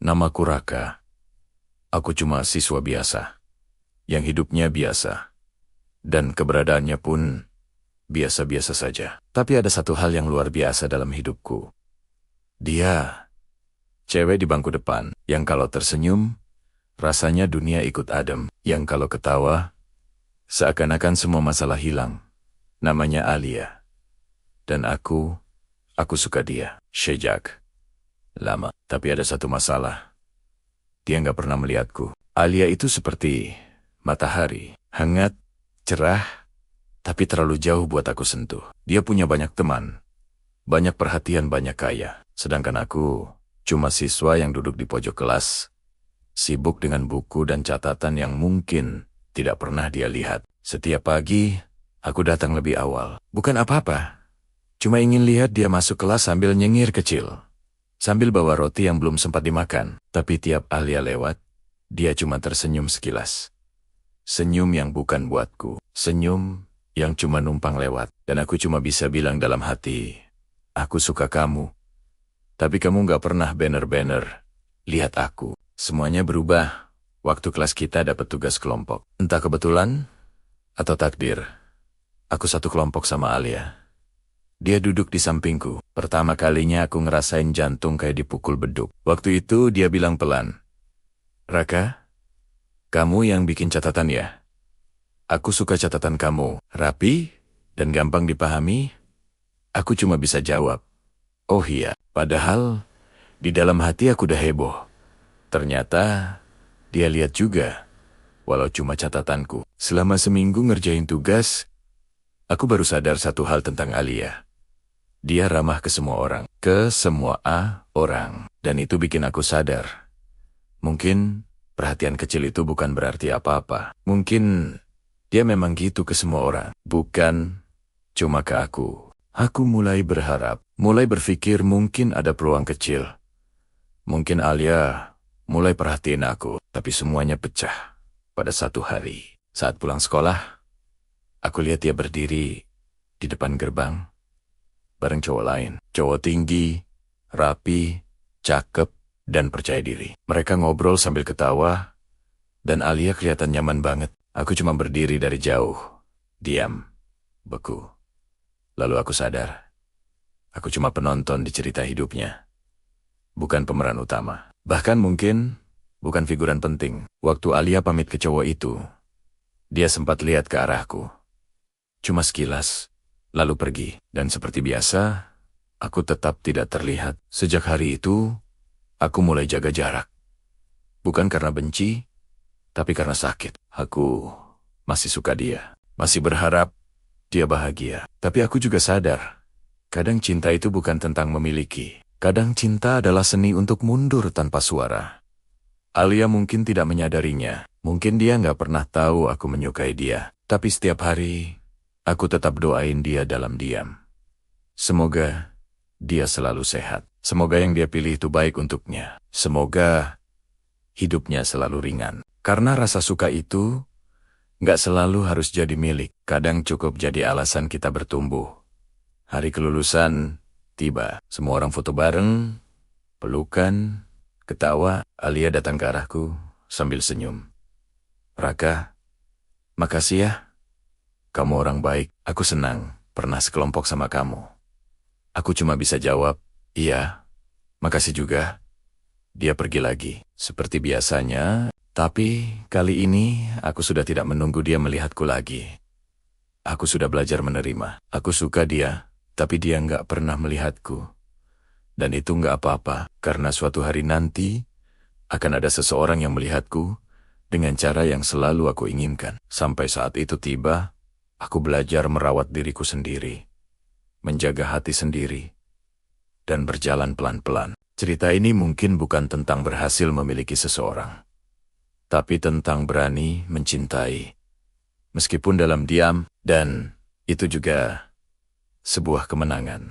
Namaku Raka. Aku cuma siswa biasa, yang hidupnya biasa, dan keberadaannya pun biasa-biasa saja. Tapi ada satu hal yang luar biasa dalam hidupku. Dia, cewek di bangku depan, yang kalau tersenyum, rasanya dunia ikut adem. Yang kalau ketawa, seakan-akan semua masalah hilang. Namanya Alia. Dan aku suka dia. Sejak lama. Tapi ada satu masalah. Dia nggak pernah melihatku. Alia itu seperti matahari. Hangat, cerah, tapi terlalu jauh buat aku sentuh. Dia punya banyak teman. Banyak perhatian, banyak kaya. Sedangkan aku cuma siswa yang duduk di pojok kelas. Sibuk dengan buku dan catatan yang mungkin tidak pernah dia lihat. Setiap pagi, aku datang lebih awal. Bukan apa-apa. Cuma ingin lihat dia masuk kelas sambil nyengir kecil. Sambil bawa roti yang belum sempat dimakan. Tapi tiap Alia lewat, dia cuma tersenyum sekilas. Senyum yang bukan buatku. Senyum yang cuma numpang lewat. Dan aku cuma bisa bilang dalam hati, aku suka kamu. Tapi kamu gak pernah banner-banner. Lihat aku. Semuanya berubah waktu kelas kita dapat tugas kelompok. Entah kebetulan atau takdir. Aku satu kelompok sama Alia. Dia duduk di sampingku. Pertama kalinya aku ngerasain jantung kayak dipukul beduk. Waktu itu dia bilang pelan, "Raka, kamu yang bikin catatan ya? Aku suka catatan kamu. Rapi dan gampang dipahami." Aku cuma bisa jawab, "Oh iya." Padahal di dalam hati aku udah heboh. Ternyata dia lihat juga, walau cuma catatanku. Selama seminggu ngerjain tugas, aku baru sadar satu hal tentang Alia. Dia ramah ke semua orang. Ke semua orang. Dan itu bikin aku sadar. Mungkin perhatian kecil itu bukan berarti apa-apa. Mungkin dia memang gitu ke semua orang. Bukan cuma ke aku. Aku mulai berharap. Mulai berpikir mungkin ada peluang kecil. Mungkin Alia mulai perhatiin aku. Tapi semuanya pecah. Pada satu hari. Saat pulang sekolah, aku lihat dia berdiri di depan gerbang. Bareng cowok lain. Cowok tinggi, rapi, cakep, dan percaya diri. Mereka ngobrol sambil ketawa, dan Alia kelihatan nyaman banget. Aku cuma berdiri dari jauh, diam, beku. Lalu aku sadar, aku cuma penonton di cerita hidupnya. Bukan pemeran utama. Bahkan mungkin bukan figuran penting. Waktu Alia pamit ke cowok itu, dia sempat lihat ke arahku. Cuma sekilas. Lalu pergi, dan seperti biasa, aku tetap tidak terlihat. Sejak hari itu, aku mulai jaga jarak. Bukan karena benci, tapi karena sakit. Aku masih suka dia, masih berharap dia bahagia. Tapi aku juga sadar, kadang cinta itu bukan tentang memiliki. Kadang cinta adalah seni untuk mundur tanpa suara. Alia mungkin tidak menyadarinya. Mungkin dia nggak pernah tahu aku menyukai dia. Tapi setiap hari, aku tetap doain dia dalam diam. Semoga dia selalu sehat. Semoga yang dia pilih itu baik untuknya. Semoga hidupnya selalu ringan. Karena rasa suka itu nggak selalu harus jadi milik. Kadang cukup jadi alasan kita bertumbuh. Hari kelulusan tiba. Semua orang foto bareng, pelukan, ketawa. Alia datang ke arahku sambil senyum. "Raka, makasih ya. Kamu orang baik, aku senang pernah sekelompok sama kamu." Aku cuma bisa jawab, "Iya, makasih juga." Dia pergi lagi, seperti biasanya, tapi kali ini aku sudah tidak menunggu dia melihatku lagi. Aku sudah belajar menerima. Aku suka dia, tapi dia nggak pernah melihatku. Dan itu nggak apa-apa, karena suatu hari nanti akan ada seseorang yang melihatku dengan cara yang selalu aku inginkan. Sampai saat itu tiba, aku belajar merawat diriku sendiri, menjaga hati sendiri, dan berjalan pelan-pelan. Cerita ini mungkin bukan tentang berhasil memiliki seseorang, tapi tentang berani mencintai, meskipun dalam diam, dan itu juga sebuah kemenangan.